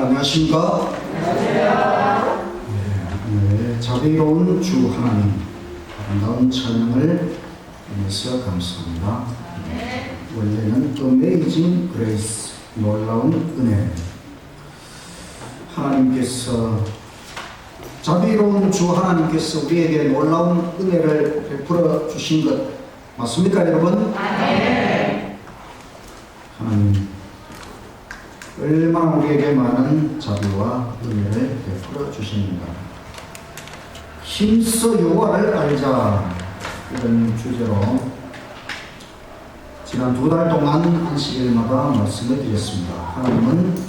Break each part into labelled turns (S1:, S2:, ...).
S1: 안녕하십니까? 안녕하세요. 네, 자비로운 주 하나님, 아름다운 찬양을 위해서 감사합니다. 원래는 Amazing Grace, 놀라운 은혜. 하나님께서, 자비로운 주 하나님께서 우리에게 놀라운 은혜를 베풀어 주신 것 맞습니까, 여러분? 네. 하나님, 얼마나 우리에게 많은 자비와 은혜를 베풀어 주십니다. 힘써 여호와를 알자, 이런 주제로 지난 2달 동안 안식일마다 말씀을 드렸습니다. 하나님은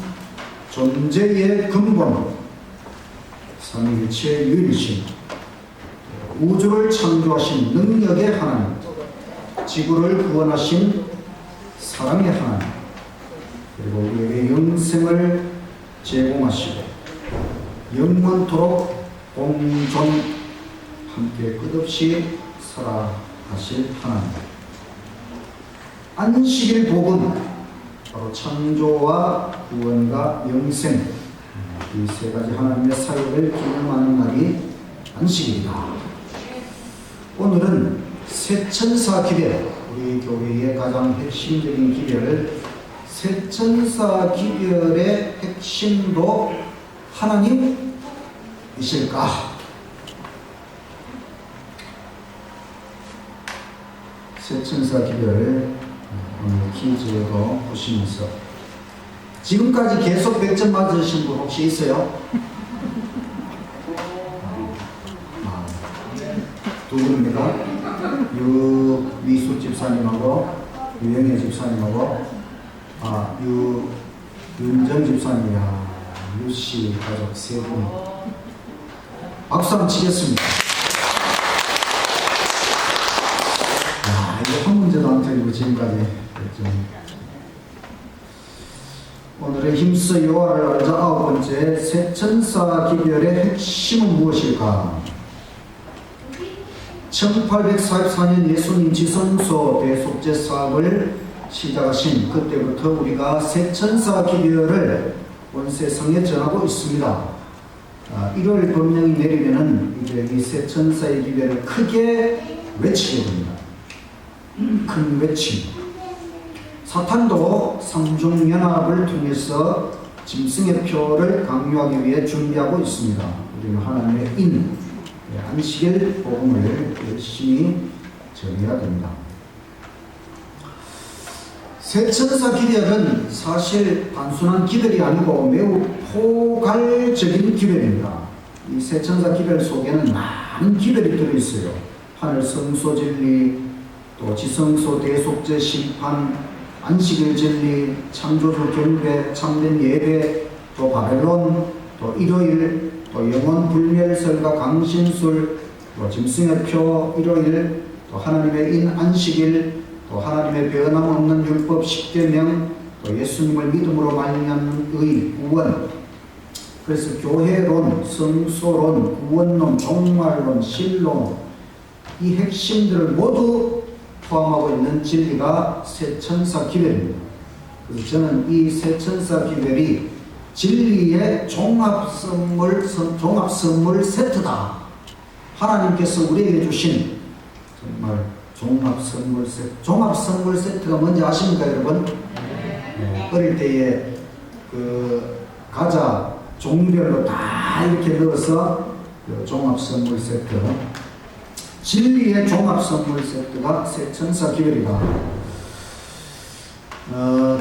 S1: 존재의 근본, 삼위일체의 유일이신, 우주를 창조하신 능력의 하나님, 지구를 구원하신 사랑의 하나님, 그리고 우리에게 영생을 제공하시고 영원토록 공존 함께 끝없이 살아가실 하나님. 안식일 복음, 바로 창조와 구원과 영생, 이 세 가지 하나님의 사역을 기념하는 날이 안식일이다. 오늘은 세천사 기별, 우리 교회의 가장 핵심적인 기별을 세천사 기별의 핵심도 하나님이실까? 세천사 기별 오늘 퀴즈로 보시면서 지금까지 계속 100점 맞으신 분 혹시 있어요? 두 분입니다. 유미숙 집사님하고 유영애 집사님하고 윤정 집사님이야, 유씨 가족 세 분. 박수 한번 치겠습니다. 이거 한 문제도 안 틀리고 지금까지 했죠. 오늘의 힘써 여호와를 알자 9번째, 세천사 기별의 핵심은 무엇일까? 1844년 예수님 지성소 대속제 사업을 시작하신 그때부터 우리가 세천사 기별을 온 세상에 전하고 있습니다. 1월 법령이 내리면은 이제 이 세천사의 기별을 크게 외치게 됩니다. 큰 외침. 사탄도 삼중연합을 통해서 짐승의 표를 강요하기 위해 준비하고 있습니다. 우리는 하나님의 인, 안식일 복음을 열심히 전해야 됩니다. 세천사 기별은 사실 단순한 기별이 아니고 매우 포괄적인 기별입니다. 이 세천사 기별 속에는 많은 기별이 들어있어요. 하늘 성소 진리, 또 지성소 대속제 심판, 안식일 진리, 창조주 경배, 참된 예배, 또 바벨론, 또 일요일, 또 영원 불멸설과 강신술, 또 짐승의 표 일요일, 또 하나님의 인 안식일, 또 하나님의 변함없는 율법 10계명, 또 예수님을 믿음으로 말미암는 의 구원. 그래서 교회론, 성소론, 구원론, 종말론, 신론, 이 핵심들을 모두 포함하고 있는 진리가 세천사 기별입니다. 그래서 저는 이 세천사 기별이 진리의 종합선물 세트다. 하나님께서 우리에게 주신 정말 종합선물 세트. 종합선물 세트가 뭔지 아십니까, 여러분? 네. 어릴 때에 그 과자 종류별로 다 이렇게 넣어서 그 종합선물 세트. 진리의 종합선물 세트가 세천사 기별이다.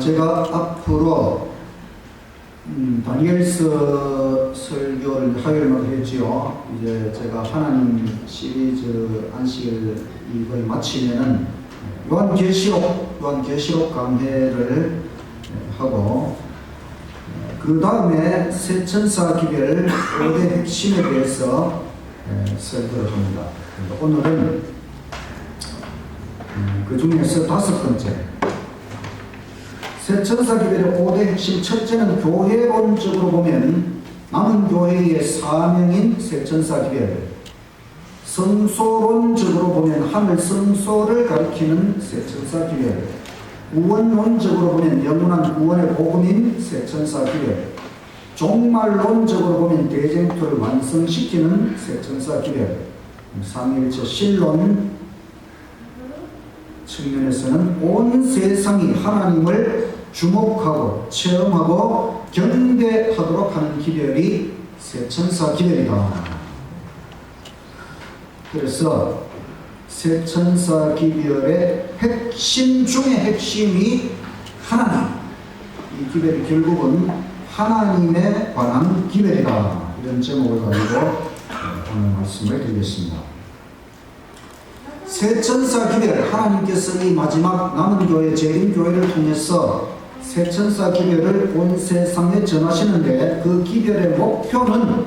S1: 제가 앞으로 다니엘서 설교를 화요일마다 했지요. 이제 제가 하나님 시리즈 안식일 이걸 마치면은 요한계시록 강해를 하고 그 다음에 세천사 기별 5대 핵심에 대해서 설교를 합니다. 오늘은 그 중에서 5번째, 세천사 기별의 5대 핵심. 첫째는 교회론적으로 보면 남은 교회의 사명인 세천사 기별. 성소론적으로 보면 하늘 성소를 가리키는 세천사 기별. 구원론적으로 보면 영원한 구원의 복음인 세천사 기별. 종말론적으로 보면 대쟁투를 완성시키는 세천사 기별, 삼위일체 신론 측면에서는 온 세상이 하나님을 주목하고 체험하고 경배하도록 하는 기별이 세천사 기별이다. 그래서 세천사 기별의 핵심 중의 핵심이 하나님. 이 기별이 결국은 하나님에 관한 기별이다. 이런 제목을 가지고 오늘 말씀을 드리겠습니다. 세천사 기별, 하나님께서 이 마지막 남은 교회, 재림교회를 통해서 세천사 기별을 온 세상에 전하시는데, 그 기별의 목표는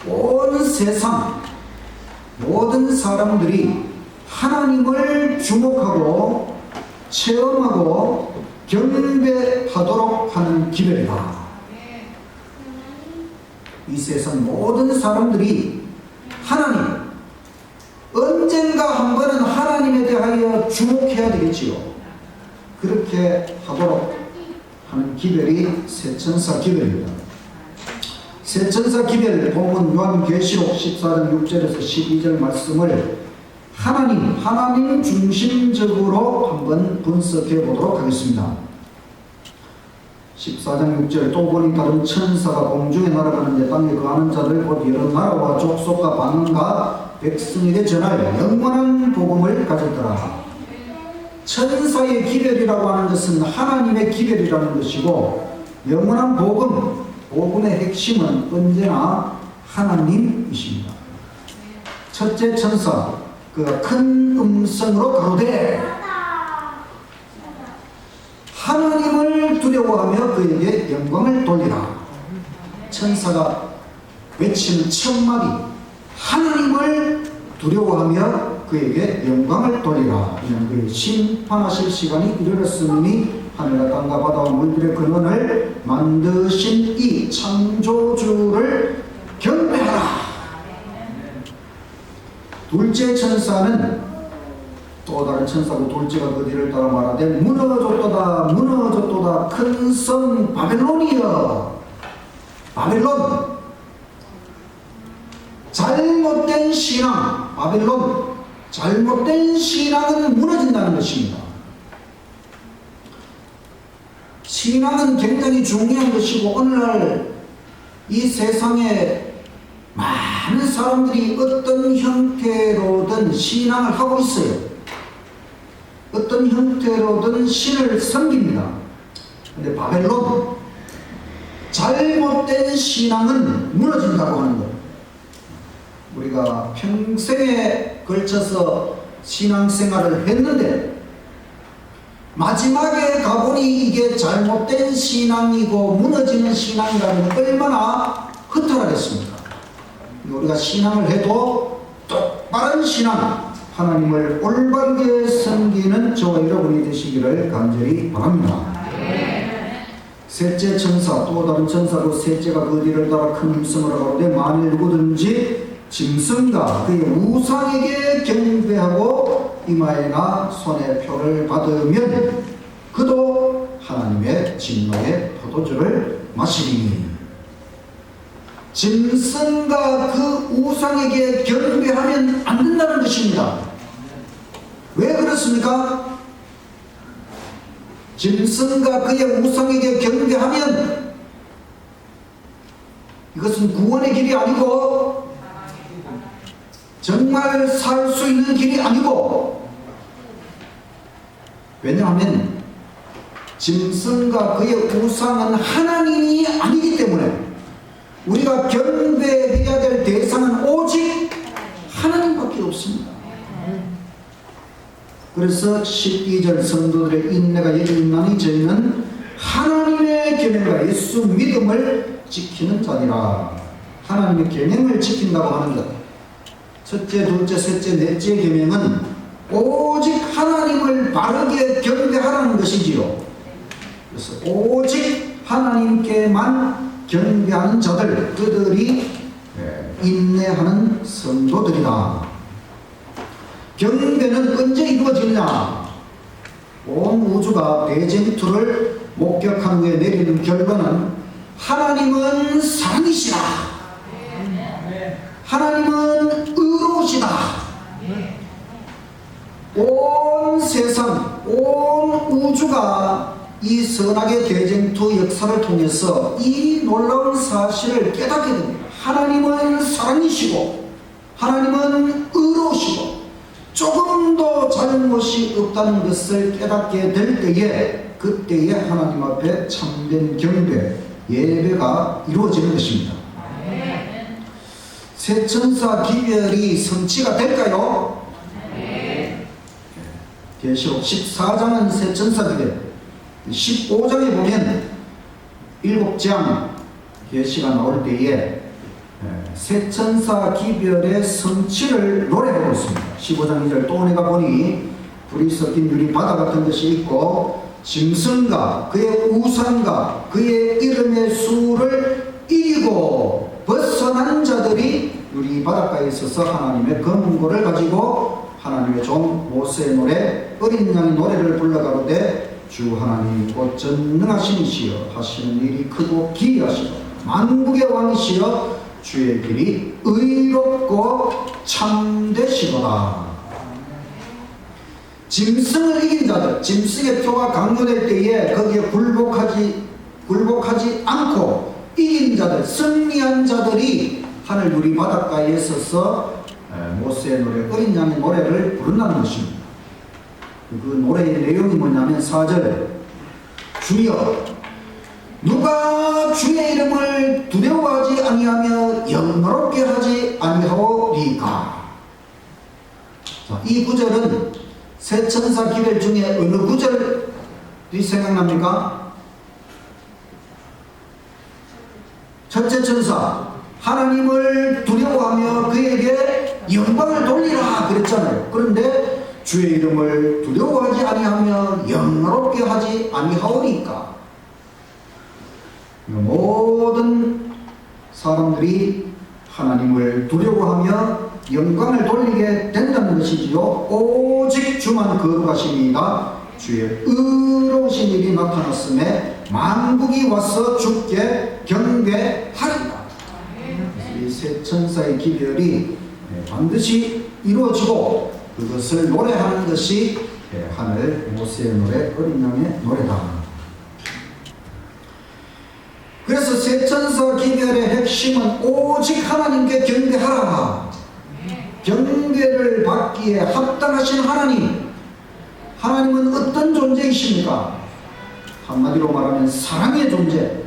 S1: 온 세상 모든 사람들이 하나님을 주목하고 체험하고 경배하도록 하는 기별이다. 이 세상 모든 사람들이 하나님, 언젠가 한 번은 하나님에 대하여 주목해야 되겠지요. 그렇게 하도록 하는 기별이 세천사 기별입니다. 세천사 기별 본문 요한계시록 14장 6절에서 12절 말씀을 하나님 중심적으로 한번 분석해 보도록 하겠습니다. 14장 6절, 또 보니 다른 천사가 공중에 날아가는데 땅에 거하는 자들 곧 여러 나라와 족속과 방언과 백성에게 전하여 영원한 복음을 가졌더라. 천사의 기별이라고 하는 것은 하나님의 기별이라는 것이고, 영원한 복음의 핵심은 언제나 하나님이십니다. 첫째 천사, 그가 큰 음성으로 가로되 하나님을 두려워하며 그에게 영광을 돌리라. 천사가 외치는 첫 마디, 하나님을 두려워하며 그에게 영광을 돌리라. 이는 그의 심판하실 시간이 이르렀으니 하늘과 땅과 바다와 물들의 근원을 만드신 이 창조주를 경배하라. 둘째 천사는 또 다른 천사고, 둘째가 그 뒤를 따라 말하되 무너졌도다 큰 성 바벨론이여. 바벨론, 잘못된 신앙, 바벨론, 잘못된 신앙은 무너진다는 것입니다. 신앙은 굉장히 중요한 것이고, 오늘날 이 세상에 많은 사람들이 어떤 형태로든 신앙을 하고 있어요. 어떤 형태로든 신을 섬깁니다. 근데 바벨론, 잘못된 신앙은 무너진다고 하는 것. 우리가 평생에 걸쳐서 신앙생활을 했는데 마지막에 가보니 이게 잘못된 신앙이고 무너지는 신앙이라는 건 얼마나 허탈하겠습니까? 우리가 신앙을 해도 똑바른 신앙, 하나님을 올바르게 섬기는 저와 여러분이 되시기를 간절히 바랍니다. 셋째 천사, 또 다른 천사로 셋째가 그 뒤를 따라 큰 음성으로 가로되 만일 누구든지 짐승과 그의 우상에게 경배하고 이마에나 손에 표를 받으면 그도 하나님의 진노의 포도주를 마시리니. 짐승과 그 우상에게 경배하면 안 된다는 것입니다. 왜 그렇습니까? 짐승과 그의 우상에게 경배하면 이것은 구원의 길이 아니고 정말 살 수 있는 길이 아니고, 왜냐하면 짐승과 그의 우상은 하나님이 아니기 때문에 우리가 경배해야 될 대상은 오직 하나님밖에 없습니다. 그래서 12절 성도들의 인내가 여기 있나니 저희는 하나님의 계명과 예수 믿음을 지키는 자니라. 하나님의 계명을 지킨다고 하는 것, 첫째, 둘째, 셋째, 넷째 계명은 오직 하나님을 바르게 경배하라는 것이지요. 그래서 오직 하나님께만 경배하는 자들, 그들이 인내하는 성도들이다. 경배는 언제 이루어지느냐? 온 우주가 대쟁투를 목격한 후에 내리는 결과는 하나님은 사랑이시라. 하나님은 의로우시다. 온 세상, 온 우주가 이 선악의 대쟁투 역사를 통해서 이 놀라운 사실을 깨닫게 됩니다. 하나님은 사랑이시고 하나님은 의로우시고 조금도 잘못이 없다는 것을 깨닫게 될 때에, 그때에 하나님 앞에 참된 경배, 예배가 이루어지는 것입니다. 새 천사 기별이 성취가 될까요? 계시록 14장은 새 천사 기별, 15장에 보면 7장 계시가 나올 때에 새 천사 기별의 성취를 노래하고 있습니다. 15장 2절, 또 내가 보니 불이 섞인 유리 바다 같은 것이 있고 짐승과 그의 우상과 그의 이름의 수를 이기고 벗어난 자들이 유리 바닷가에 있어서 하나님의 검은고를 가지고 하나님의 종 모세의 노래, 어린 양의 노래를 불러가로되 주 하나님 곧 전능하신 이시여 하시는 일이 크고 기이하시고 만국의 왕이시여 주의 길이 의롭고 참되시도다. 짐승을 이긴 자들, 짐승의 표가 강조될 때에 거기에 굴복하지 않고 이긴 자들, 승리한 자들이 하늘 유리 바닷가에 서서 모세의 노래, 어린 양의 노래를 부른다는 것입니다. 그 노래의 내용이 뭐냐면 4절, 주여 누가 주의 이름을 두려워하지 아니하며 영화롭게 하지 아니하오리까. 이 구절은 새 천사 기별 중에 어느 구절이 생각납니까? 첫째 천사, 하나님을 두려워하며 그에게 영광을 돌리라 그랬잖아요. 그런데 주의 이름을 두려워하지 아니하며 영화롭게 하지 아니하오니까, 모든 사람들이 하나님을 두려워하며 영광을 돌리게 된다는 것이지요. 오직 주만 거룩하시니이다. 주의 의로우신 일이 나타났음에 만국이 와서 주께 경배하리라. 이 새 천사의 기별이 반드시 이루어지고 그것을 노래하는 것이 하늘 모세의 노래, 어린 양의 노래다. 그래서 새 천사 기별의 핵심은 오직 하나님께 경배하라. 경배를 받기에 합당하신 하나님, 하나님은 어떤 존재이십니까? 한마디로 말하면 사랑의 존재.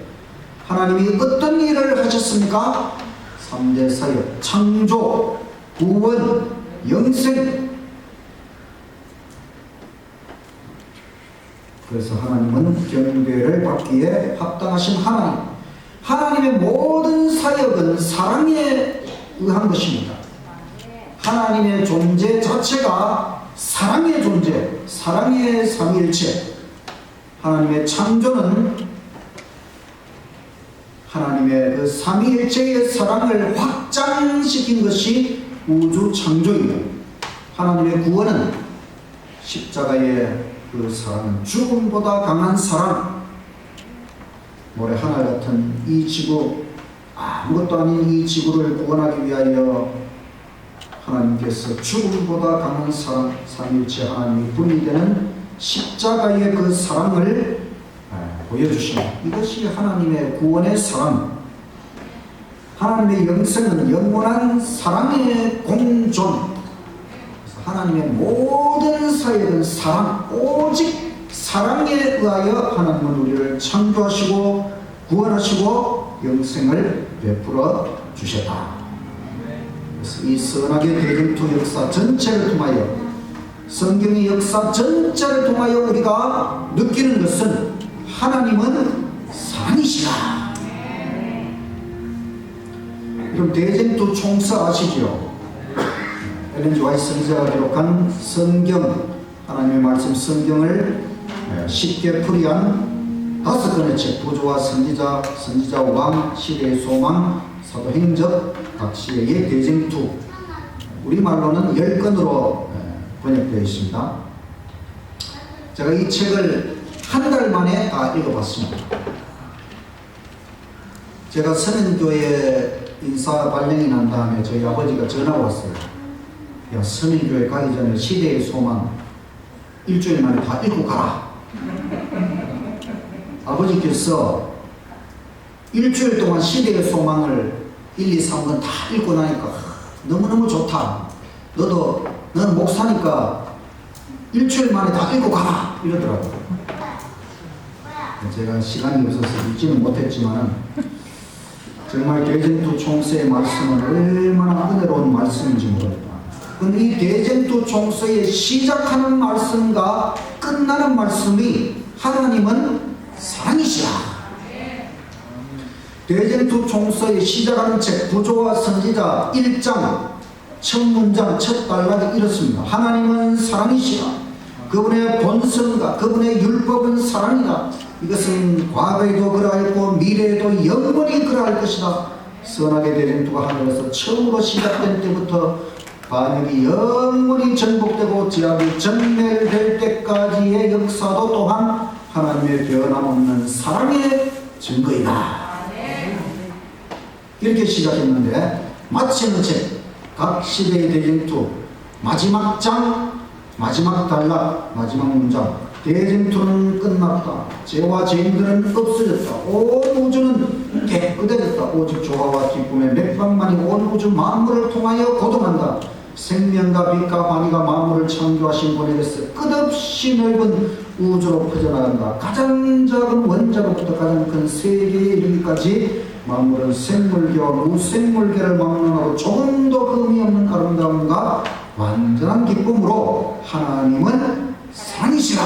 S1: 하나님이 어떤 일을 하셨습니까? 3대 사역, 창조, 구원, 영생. 그래서 하나님은 경배를 받기에 합당하신 하나님. 하나님의 모든 사역은 사랑에 의한 것입니다. 하나님의 존재 자체가 사랑의 존재, 사랑의 삼위일체. 하나님의 창조는 하나님의 그 삼위일체의 사랑을 확장시킨 것이 우주 창조입니다. 하나님의 구원은 십자가의 그 사랑, 죽음보다 강한 사랑. 모래 하늘 같은 이 지구, 아무것도 아닌 이 지구를 구원하기 위하여 하나님께서 죽음보다 강한 사랑, 삼위일체 하나님이 분리되는 십자가의 그 사랑을 보여주십니다. 이것이 하나님의 구원의 사랑. 하나님의 영생은 영원한 사랑의 공존. 하나님의 모든 사역은 사랑, 오직 사랑에 의하여 하나님은 우리를 창조하시고 구원하시고 영생을 베풀어 주셨다. 그래서 이 선악의 대쟁투 역사 전체를 통하여, 성경의 역사 전체를 통하여 우리가 느끼는 것은 하나님은 사랑이시다. 그럼 대쟁투 총서 아시죠? 엘렌 G. 화이트 선지자가 기록한 성경, 하나님의 말씀 성경을 쉽게 풀이한 5권의 책, 부조와 선지자, 선지자 왕, 시대의 소망, 사도행적, 각 시대의 대쟁투, 우리말로는 10권으로 번역되어 있습니다. 제가 이 책을 한 달 만에 다 읽어봤습니다. 제가 서민교회 인사 발령이 난 다음에 저희 아버지가 전화가 왔어요. 야, 서민교회 가기 전에 시대의 소망 일주일 만에 다 읽고 가라. 아버지께서 일주일 동안 시대의 소망을 1, 2, 3권 다 읽고 나니까 너무너무 좋다. 너는 목사니까 일주일 만에 다 읽고 가라. 이러더라고요. 제가 시간이 없어서 읽지는 못했지만 정말 대쟁투 총서의 말씀은 얼마나 은혜로운 말씀인지 모릅니다. 그런데 이 대쟁투 총서의 시작하는 말씀과 끝나는 말씀이 하나님은 사랑이시라. 대쟁투 총서의 시작하는 책 구조와 선지자 1장 첫 문장 첫 단락이 이렇습니다. 하나님은 사랑이시라. 그분의 본성과 그분의 율법은 사랑이다. 이것은 과거에도 그러하였고 미래에도 영원히 그러할 것이다. 선악의 대쟁투가 하늘에서 처음으로 시작된 때부터 반역이 영원히 전복되고 죄악이 전멸될 때까지의 역사도 또한 하나님의 변함없는 사랑의 증거이다. 이렇게 시작했는데 마치는 책 각 시대의 대쟁투 마지막 장 마지막 단락 마지막 문장 대쟁투는 끝났다. 죄와 죄인들은 없어졌다. 온 우주는 깨끗해졌다. 오직 조화와 기쁨의 맥박만이 온 우주 만물을 통하여 거듭한다. 생명과 빛과 환희가 만물을 창조하신 분에게서 끝없이 넓은 우주로 퍼져나간다. 가장 작은 원자로부터 가장 큰 세계에 이르기까지 만물은 생물계와 무생물계를 막론하고 조금도 흠이 없는 아름다움과 완전한 기쁨으로 하나님은 사랑이시라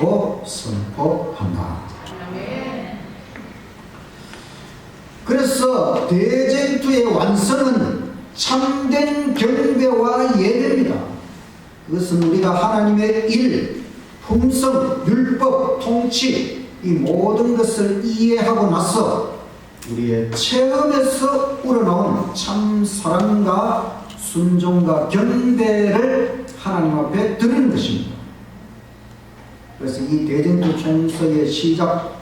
S1: 고 선포한다. 그래서 대쟁투의 완성은 참된 경배와 예배입니다. 그것은 우리가 하나님의 일, 품성, 율법, 통치 이 모든 것을 이해하고 나서 우리의 체험에서 우러나온 참 사랑과 순종과 경배를 하나님 앞에 드리는 것입니다. 그래서 이 대쟁투 총서의 시작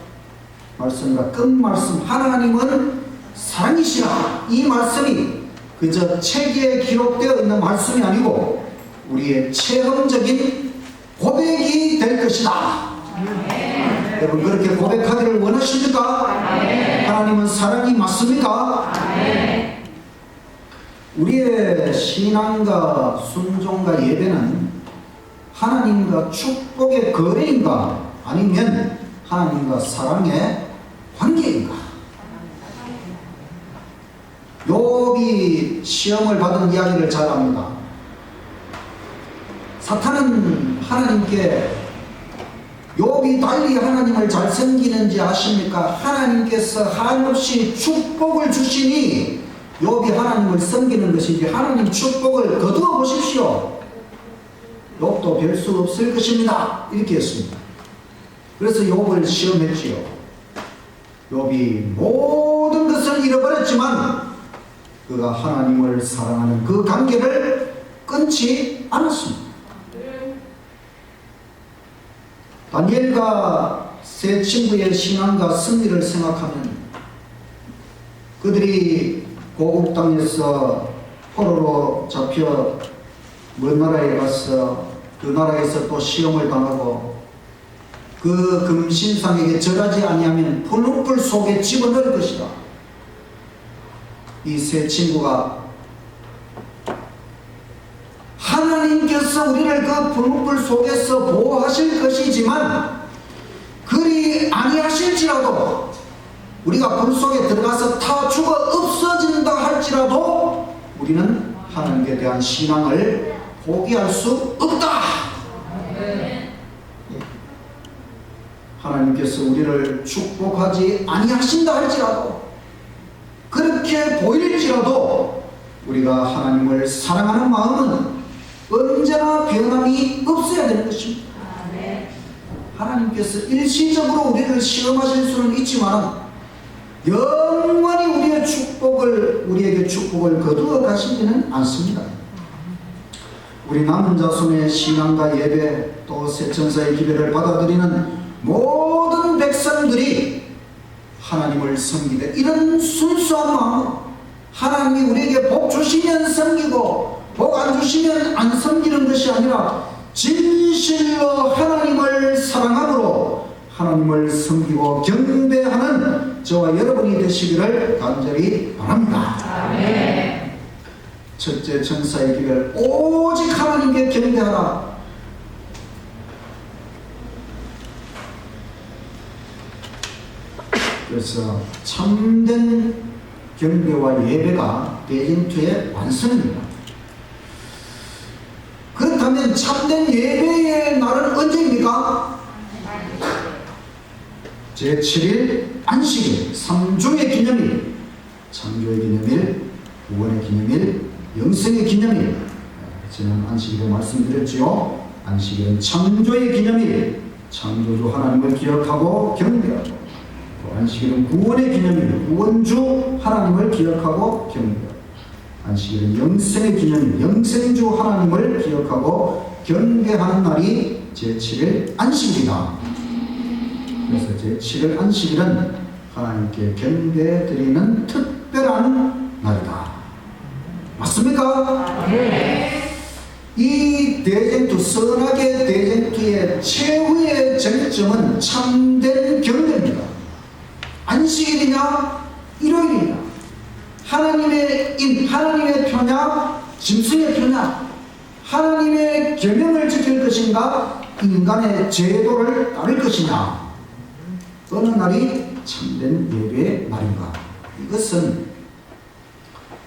S1: 말씀과 끝 말씀 하나님은 사랑이시라 이 말씀이 그저 책에 기록되어 있는 말씀이 아니고 우리의 체험적인 고백이 될 것이다. 여러분 그렇게 고백하기를 원하십니까? 하나님은 사랑이 맞습니까? 우리의 신앙과 순종과 예배는 하나님과 축복의 거래인가 아니면 하나님과 사랑의 관계인가? 욥이 시험을 받은 이야기를 잘 압니다. 사탄은 하나님께 욥이 달리 하나님을 잘 섬기는지 아십니까? 하나님께서 한없이 축복을 주시니 욥이 하나님을 섬기는 것이지 하나님 축복을 거두어 보십시오. 욥도 별 수 없을 것입니다. 이렇게 했습니다. 그래서 욥을 시험했지요. 욥이 모든 것을 잃어버렸지만 그가 하나님을 사랑하는 그 관계를 끊지 않았습니다. 다니엘과 세 친구의 신앙과 승리를 생각하면 그들이 고국 땅에서 포로로 잡혀 먼 나라에 가서 그 나라에서 또 시험을 당하고 그 금신상에게 절하지 아니하면 분홍불 속에 집어넣을 것이다. 이 세 친구가 하나님께서 우리를 그 분홍불 속에서 보호하실 것이지만 그리 아니하실지라도 우리가 불 속에 들어가서 타 죽어 없어진다 할지라도 우리는 하나님께 대한 신앙을 포기할 수 없다. 하나님께서 우리를 축복하지 아니하신다 할지라도 그렇게 보일지라도 우리가 하나님을 사랑하는 마음은 언제나 변함이 없어야 되는 것입니다. 하나님께서 일시적으로 우리를 시험하실 수는 있지만 영원히 우리에게 축복을 거두어 가시지는 않습니다. 우리 남은 자손의 신앙과 예배 또 세천사의 기별을 받아들이는 모든 백성들이 하나님을 섬기되 이런 순수한 마음, 하나님이 우리에게 복 주시면 섬기고 복 안 주시면 안 섬기는 것이 아니라 진실로 하나님을 사랑함으로 하나님을 섬기고 경배하는 저와 여러분이 되시기를 간절히 바랍니다. 아멘. 첫째 천사의 기별, 오직 하나님께 경배하라. 그래서 참된 경배와 예배가 대진투의 완성입니다. 그렇다면 참된 예배의 날은 언제입니까? 제7일 안식일, 3주의 기념일, 창조의 기념일, 구원의 기념일, 영생의 기념일. 지난 안식일에 말씀드렸지요. 안식일은 창조의 기념일, 창조주 하나님을 기억하고 경배하고, 또 안식일은 구원의 기념일, 구원주 하나님을 기억하고 경배하고, 안식일은 영생의 기념일, 영생주 하나님을 기억하고 경배하는 날이 제7일 안식일이다. 그래서 제7일 안식일은 하나님께 경배드리는 특별한 날이다. 맞습니까? 네. 이 대쟁투, 선악의 대쟁투의 최후의 쟁점은 참된 경배입니다. 안식일이냐 일요일이냐, 하나님의 하나님의 표냐 짐승의 표냐, 하나님의 계명을 지킬 것인가 인간의 제도를 따를 것이냐, 어느 날이 참된 예배의 날인가. 이것은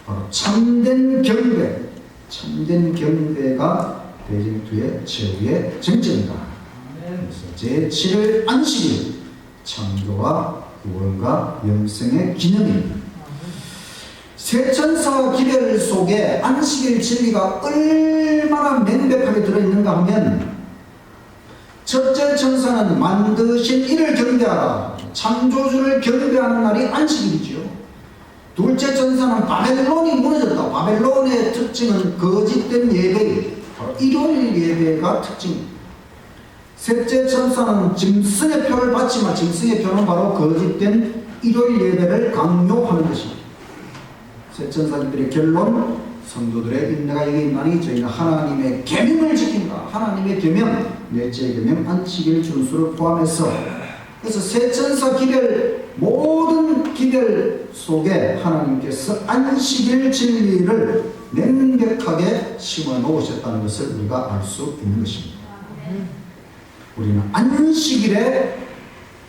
S1: 바로 참된 경배, 참된 경배가 대쟁투의 최후의 쟁점이다. 그래서 제7일 안식일, 창조와 구원과 영생의 기념일. 세 천사와 기별 속에 안식일 진리가 얼마나 명백하게 들어있는가 하면, 첫째 천사는 만드신 이를 경배하라, 창조주를 경배하는 날이 안식일이지요. 둘째 천사는 바벨론이 무너졌다. 바벨론의 특징은 거짓된 예배, 바로 일요일 예배가 특징입니다. 셋째 천사는 짐승의 표를 받지만 짐승의 표는 바로 거짓된 일요일 예배를 강요하는 것입니다. 세 천사들의 결론, 성도들의 인내가 여기 있나니 저희는 하나님의 계명을 지킨다. 하나님의 계명, 넷째 계명 안식일 준수를 포함해서. 그래서 세 천사 기별, 모든 기별 속에 하나님께서 안식일 진리를 명백하게 심어 놓으셨다는 것을 우리가 알 수 있는 것입니다. 우리는 안식일에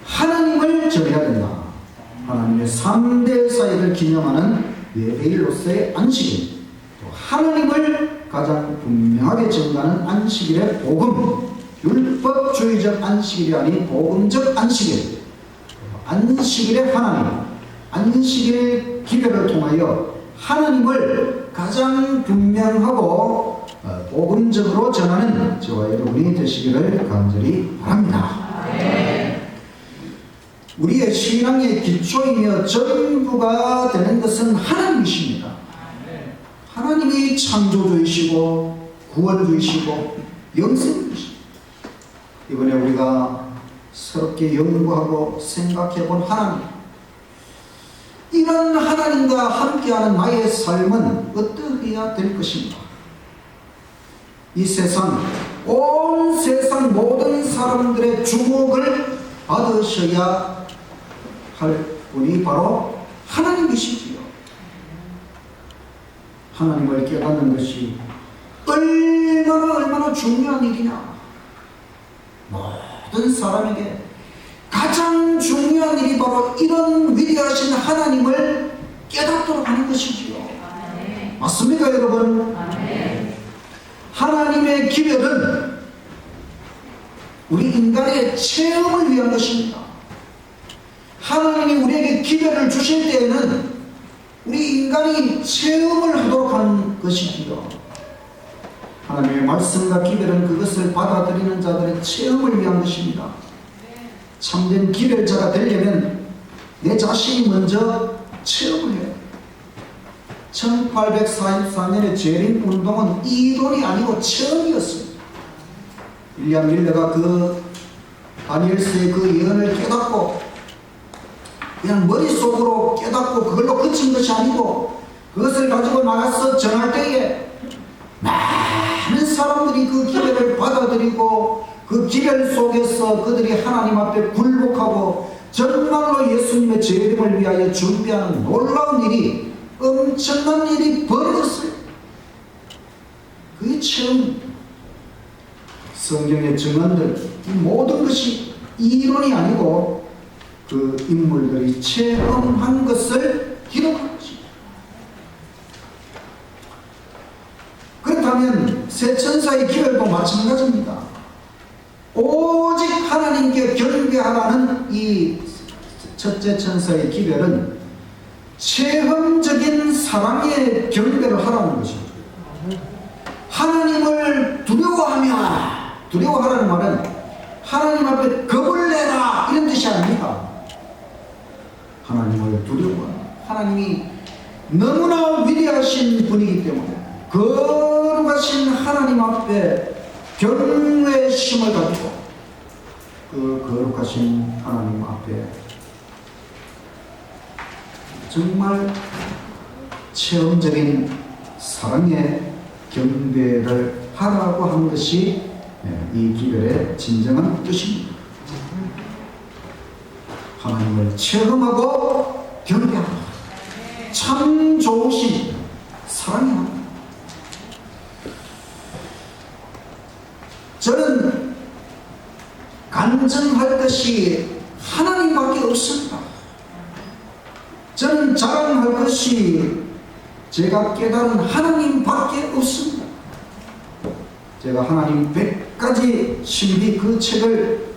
S1: 하나님을 정해야 된다. 하나님의 3대 사역을 기념하는 예배일로서의 안식일, 또 하나님을 가장 분명하게 정하는 안식일의 복음, 율법주의적 안식일이 아닌 복음적 안식일, 안식일의 하나님, 안식일 기별을 통하여 하나님을 가장 분명하고 복음적으로 전하는 저와 여러분이 되시기를 간절히 바랍니다. 우리의 신앙의 기초이며 전부가 되는 것은 하나님이십니다. 하나님이 창조주이시고 구원주이시고 영생주이시고, 이번에 우리가 새롭게 연구하고 생각해본 하나님, 이런 하나님과 함께하는 나의 삶은 어떠해야 될 것인가? 이 세상, 온 세상 모든 사람들의 주목을 받으셔야 할 분이 바로 하나님이시지요. 하나님을 깨닫는 것이 얼마나 중요한 일이냐. 모든 사람에게 가장 중요한 일이 바로 이런 위대하신 하나님을 깨닫도록 하는 것이지요. 맞습니까, 여러분? 하나님의 기별은 우리 인간의 체험을 위한 것입니다. 하나님이 우리에게 기별을 주실 때에는 우리 인간이 체험을 하도록 하는 것이지요. 하나님의 말씀과 기별은 그것을 받아들이는 자들의 체험을 위한 것입니다. 참된 기별자가 되려면 내 자신이 먼저 체험을 해요. 1844년의 재림 운동은 이론이 아니고 체험이었습니다. 윌리엄 밀러가 그 다니엘서의 그 예언을 깨닫고 그냥 머릿속으로 깨닫고 그걸로 그친 것이 아니고 그것을 가지고 나가서 전할 때에 많은 사람들이 그 기별을 받아들이고 그 기별 속에서 그들이 하나님 앞에 굴복하고 정말로 예수님의 재림을 위하여 준비하는 놀라운 일이, 엄청난 일이 벌어졌어요. 그게 처음 성경의 증언들, 이 모든 것이 이론이 아니고 그 인물들이 체험한 것을 기록한 것입니다. 그렇다면 새 천사의 기별도 마찬가지입니다. 오직 하나님께 경배하라는 이 첫째 천사의 기별은 체험적인 사랑의 경배를 하라는 것이죠. 하나님을 두려워하라는 말은 하나님 앞에 겁을 내라 이런 뜻이 아닙니다. 하나님을 두려워하라. 하나님이 너무나 위대하신 분이기 때문에 거룩하신 하나님 앞에 경외심을 가지고 그 거룩하신 하나님 앞에 정말 체험적인 사랑의 경배를 하라고 한 것이 이 기별의 진정한 뜻입니다. 하나님을 체험하고 경배하라. 참 좋으신 사랑의 하나님. 저는 간증할 것이 하나님밖에 없습니다. 저는 자랑할 것이 제가 깨달은 하나님밖에 없습니다. 제가 하나님 100가지 신비 그 책을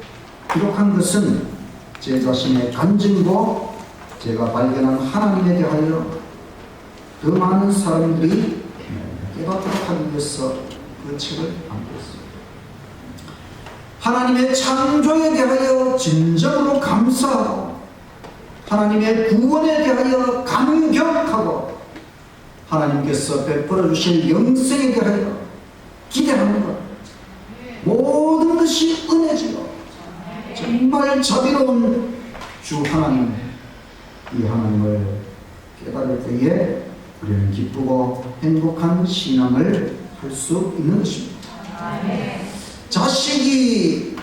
S1: 기록한 것은 제 자신의 간증이고 제가 발견한 하나님에 대하여 더 많은 사람들이 깨닫도록 하기 위해서 그 책을 만들었습니다. 하나님의 창조에 대하여 진정으로 감사하고 하나님의 구원에 대하여 감격하고 하나님께서 베풀어 주실 영생에 대하여 기대하는 것, 모든 것이 은혜지요. 정말 자비로운 주 하나님, 이 하나님을 깨달을 때에 우리는 기쁘고 행복한 신앙을 할 수 있는 것입니다. 자식이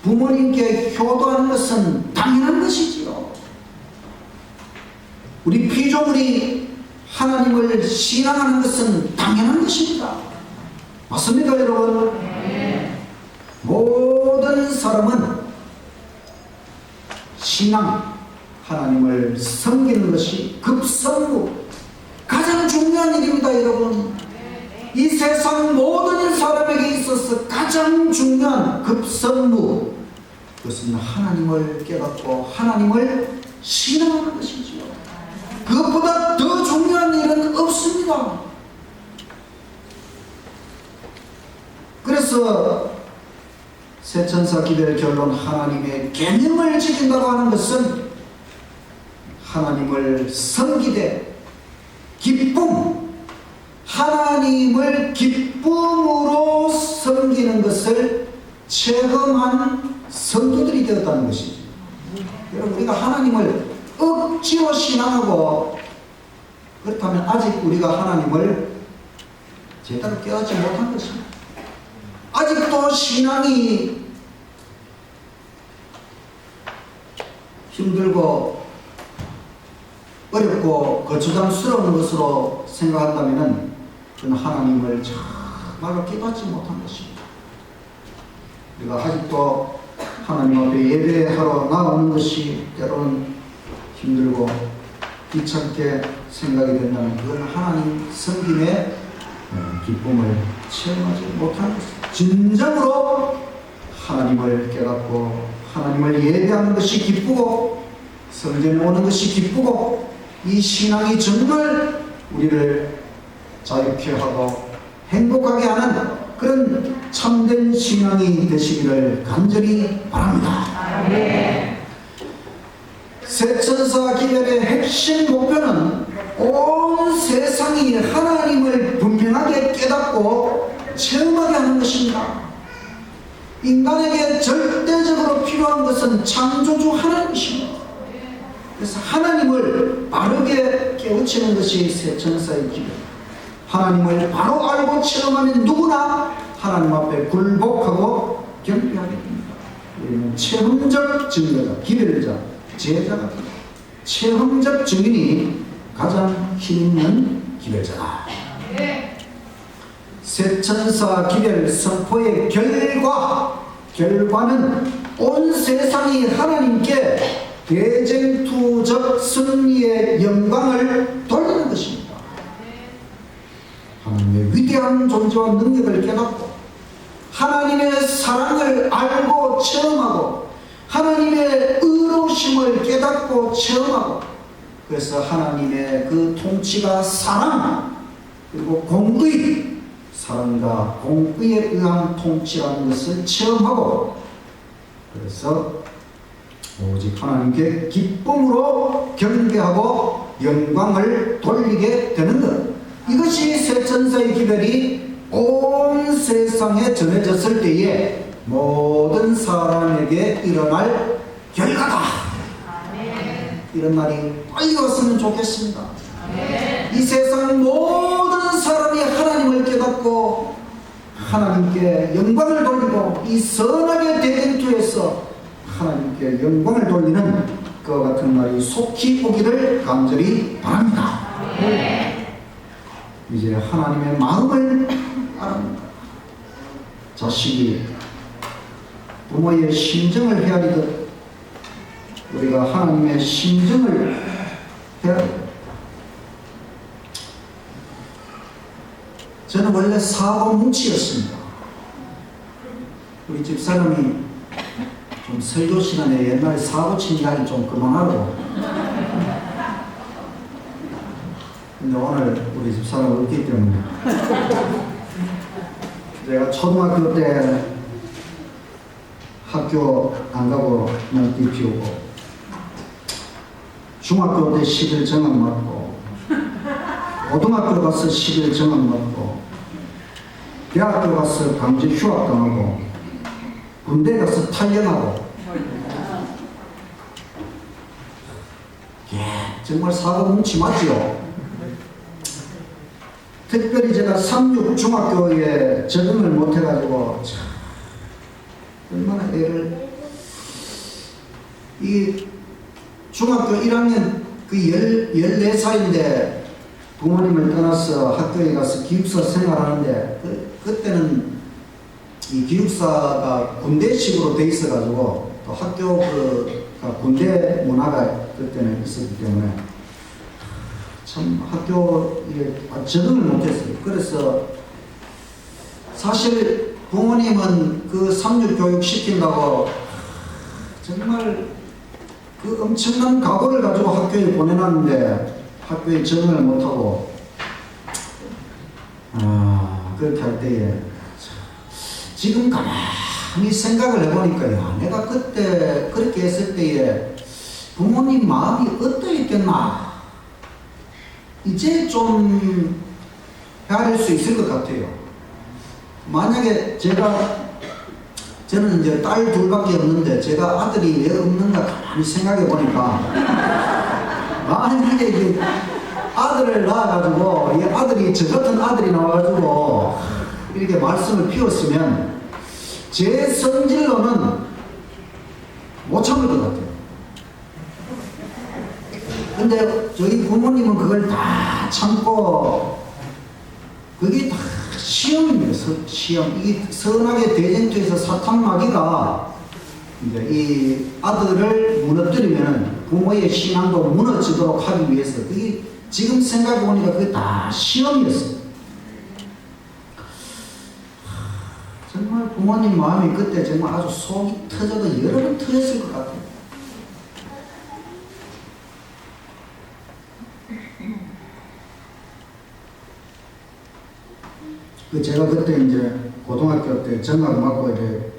S1: 부모님께 효도하는 것은 당연한 것이지요. 우리 피조물이 하나님을 신앙하는 것은 당연한 것입니다. 맞습니까, 여러분? 모든 사람은 신앙, 하나님을 섬기는 것이 급선무, 가장 중요한 일입니다, 여러분. 이 세상 모든 사람에게 있어서 가장 중요한 급선무, 그것은 하나님을 깨닫고 하나님을 신앙하는 것이지요. 그것보다 더 중요한 일은 없습니다. 그래서 새천사 기별 결론, 하나님의 계명을 지킨다고 하는 것은 하나님을 섬기되 기쁨, 하나님을 기쁨으로 섬기는 것을 체험한 성도들이 되었다는 것이죠. 여러분, 우리가 하나님을 억지로 신앙하고 그렇다면 아직 우리가 하나님을 제대로 깨닫지 못한 것입니다. 아직도 신앙이 힘들고 어렵고 거추장스러운 것으로 생각한다면 그는 하나님을 정말로 깨닫지 못한 것입니다. 우리가 아직도 하나님 앞에 예배하러 나오는 것이 때로는 힘들고 귀찮게 생각이 된다면 그건 하나님 섬김의 기쁨을 체험하지 못하는 것입니다. 진정으로 하나님을 깨닫고 하나님을 예배하는 것이 기쁘고 성전에 오는 것이 기쁘고 이 신앙이 정말 우리를 자유케 하고 행복하게 하는 그런 참된 신앙이 되시기를 간절히 바랍니다. 새천사 기별의 핵심 목표는 온 세상이 하나님을 분명하게 깨닫고 체험하게 하는 것입니다. 인간에게 절대적으로 필요한 것은 창조주 하나님이십니다. 그래서 하나님을 바르게 깨우치는 것이 새 천사의 기별. 하나님을 바로 알고 체험하면 누구나 하나님 앞에 굴복하고 경배하게 됩니다. 우리는 체험적 증거자, 기별자, 제자가 됩니다. 체험적 증인이 가장 힘있는 기별자다. 새 천사 기별 선포의 결과는 온 세상이 하나님께 대쟁투적 승리의 영광을 돌리는 것입니다. 하나님의 위대한 존재와 능력을 깨닫고 하나님의 사랑을 알고 체험하고 하나님의 의로우심을 깨닫고 체험하고 그래서 하나님의 그 통치가 사랑 그리고 공의 사랑과 공의에 의한 통치라는 것을 체험하고 그래서 오직 하나님께 기쁨으로 경배하고 영광을 돌리게 되는 것. 이것이 새 천사의 기별이 온 세상에 전해졌을 때에 모든 사람에게 일어날 결과다. 이런 날이 빨리 왔으면 좋겠습니다. 이 세상 모든 사람이 하나님을 깨닫고 하나님께 영광을 돌리고 이 선악의 대쟁투에서 하나님께 영광을 돌리는 그와 같은 날이 속히 오기를 간절히 바랍니다. 이제 하나님의 마음을 알아봅니다. 자식이 부모의 심정을 헤아리듯 우리가 하나님의 심정을 헤아립니다. 저는 원래 사고 뭉치였습니다. 우리 집사람이 좀 설교 시간에 옛날에 사고 친 이야기 좀 그만하라고. 근데 오늘 우리 집사람 없기 때문에 제가 초등학교 때 학교 안 가고 눈띠 피우고 중학교 때 10일 정학 맞고 고등학교 가서 10일 정학 맞고 대학교 가서 강제 휴학 당하고 군대 가서 탈영하고 정말 사고 뭉치 맞지요? 특별히 제가 36 중학교에 적응을 못해가지고 얼마나 애를 이 중학교 1학년 그 14살인데 부모님을 떠나서 학교에 가서 기숙사 생활하는데 그때는 이 기숙사가 군대식으로 돼 있어가지고 또 학교 군대 문화가 그때는 있었기 때문에 참 학교에 적응을 못했어요. 그래서 사실 부모님은 그 3육 교육 시킨다고 정말 그 엄청난 각오를 가지고 학교에 보내놨는데 학교에 적응을 못하고 그렇게 할 때에 지금 가만히 생각을 해보니까 야, 내가 그때 그렇게 했을 때에 부모님 마음이 어떠했겠나 이제 좀 헤아릴 수 있을 것 같아요. 만약에 저는 이제 딸 둘밖에 없는데 제가 아들이 왜 없는가 가만히 생각해 보니까 만약에 이제 아들을 낳아가지고 이 아들이 저 같은 아들이 나와가지고 이렇게 말씀을 피웠으면 제 성질로는 못 참을 것 같아요. 근데 저희 부모님은 그걸 다 참고 그게 다 시험입니다. 시험. 이 선악의 대쟁투에서 사탄 마귀가 이제 이 아들을 무너뜨리면 부모의 신앙도 무너지도록 하기 위해서 그게 지금 생각해 보니까 그게 다 시험이었어요. 정말 부모님 마음이 그때 정말 아주 속이 터져도 여러 번 터졌을 것 같아요. 제가 그때 이제 고등학교 때 정학 맞고 이제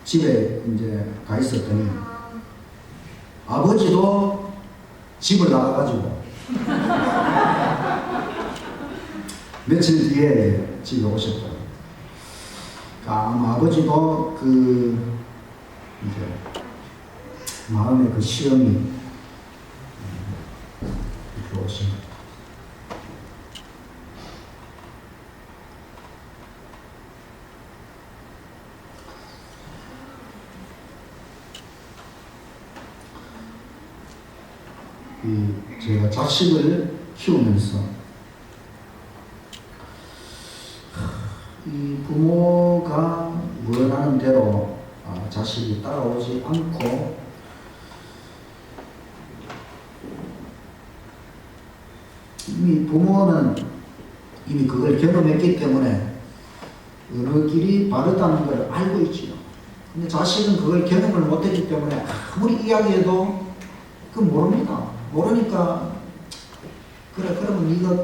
S1: 집에 이제 가 있었더니 아버지도 집을 나가가지고 며칠 뒤에 집에 오셨더라고요. 아버지도 이제 마음의 그 시험이 들어오십니다. 제가 자식을 키우면서 이 부모가 원하는 대로 자식이 따라오지 않고 이미 부모는 이미 그걸 경험했기 때문에 어느 길이 바르다는 걸 알고 있지요. 근데 자식은 그걸 경험을 못했기 때문에 아무리 이야기해도 그 모릅니다. 모르니까 그래 그러면 네가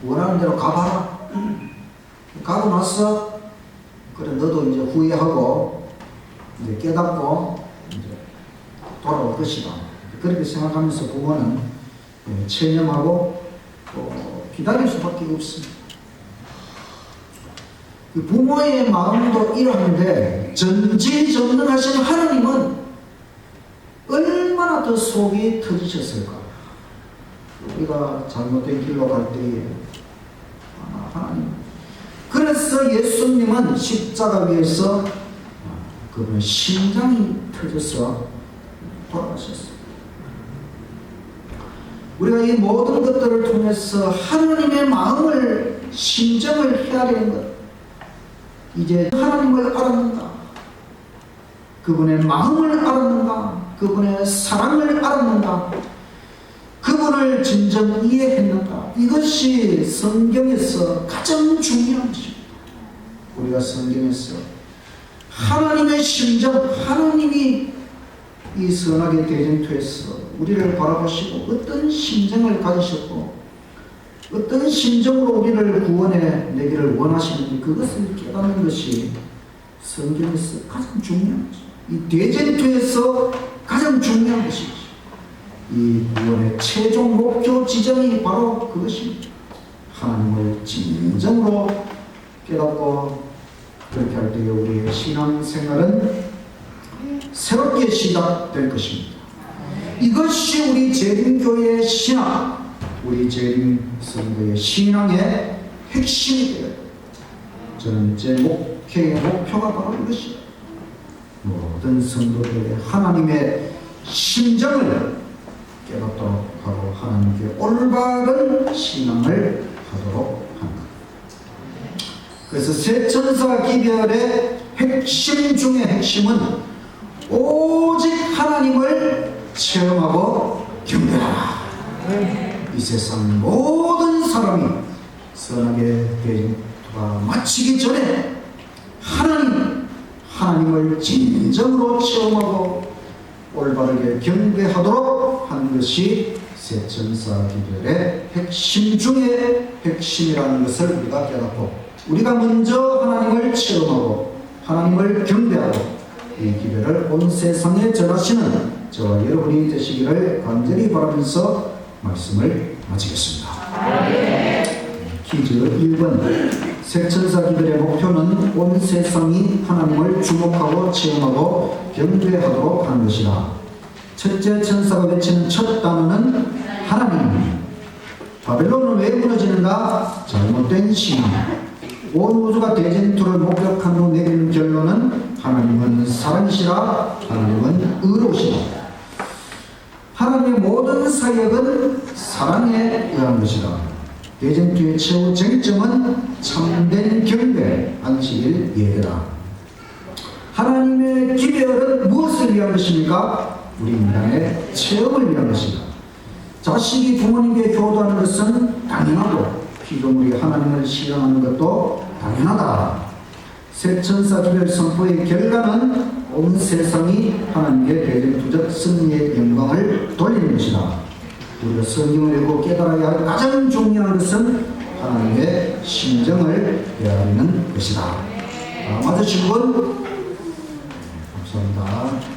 S1: 원하는 대로 가봐라. 가고 나서 그래 너도 이제 후회하고 이제 깨닫고 이제 돌아올 것이다. 그렇게 생각하면서 부모는 체념하고 또 기다릴 수밖에 없습니다. 부모의 마음도 이러한데 전지전능하신 하나님은 얼마나 더 속이 터지셨을까? 우리가 잘못된 길로 갈 때에 하나님. 그래서 예수님은 십자가 위에서 그분의 심장이 터져서 돌아가셨어요. 우리가 이 모든 것들을 통해서 하나님의 마음을 심정을 해야 되는 것. 이제 하나님을 알았는가? 그분의 마음을 알았는가? 그분의 사랑을 알았는가? 그분을 진정 이해했는가? 이것이 성경에서 가장 중요한 것입니다. 우리가 성경에서 하나님의 심정, 하나님이 이 선악의 대전투에서 우리를 바라보시고 어떤 심정을 가지셨고 어떤 심정으로 우리를 구원해 내기를 원하시는지 그것을 깨닫는 것이 성경에서 가장 중요한 것입니다. 이 대전투에서 가장 중요한 것이죠. 이 구원의 최종 목표 지점이 바로 그것입니다. 하나님을 진정으로 깨닫고 그렇게 할 때에 우리의 신앙생활은 새롭게 시작될 것입니다. 이것이 우리 재림교회의 신앙, 우리 재림성도의 신앙의 핵심이 되어요. 저는 제 목회의 목표가 바로 이것입니다. 모든 성도들의 하나님의 심정을 깨닫도록 하고 하나님께 올바른 신앙을 하도록 합니다. 그래서 세 천사 기별의 핵심 중의 핵심은 오직 하나님을 체험하고 경배하라. 이 세상 모든 사람이 선악의 대전투가 마치기 전에 하나님을 진정으로 체험하고 올바르게 경배하도록 하는 것이 세 천사 기별의 핵심 중의 핵심이라는 것을 우리가 깨닫고 우리가 먼저 하나님을 체험하고 하나님을 경배하고 이 기별을 온 세상에 전하시는 저와 여러분이 되시기를 간절히 바라면서 말씀을 마치겠습니다. 퀴즈 1번 세 천사 기별의 목표는 온 세상이 하나님을 주목하고 체험하고 경배하도록 하는 것이다. 첫째 천사가 외치는 첫 단어는 하나님. 바벨론은 왜 무너지는가? 잘못된 신앙. 온 우주가 대전투를 목격한 후 내리는 결론은 하나님은 사랑이시라, 하나님은 의로우시다. 하나님의 모든 사역은 사랑에 의한 것이다. 대전투의 최후 쟁점은 참된 경배, 안식일 예배다. 하나님의 기별은 무엇을 위한 것입니까? 우리 인간의 체험을 위한 것이다. 자식이 부모님께 효도하는 것은 당연하고 피조물이 하나님을 신앙하는 것도 당연하다. 세 천사 기별 선포의 결과는 온 세상이 하나님의 대전투적 승리의 영광을 돌리는 것이다. 우리가 성경을 읽고 깨달아야 할 가장 중요한 것은 하나님의 심정을 헤아리는 것이다. 맞으신 분? 감사합니다.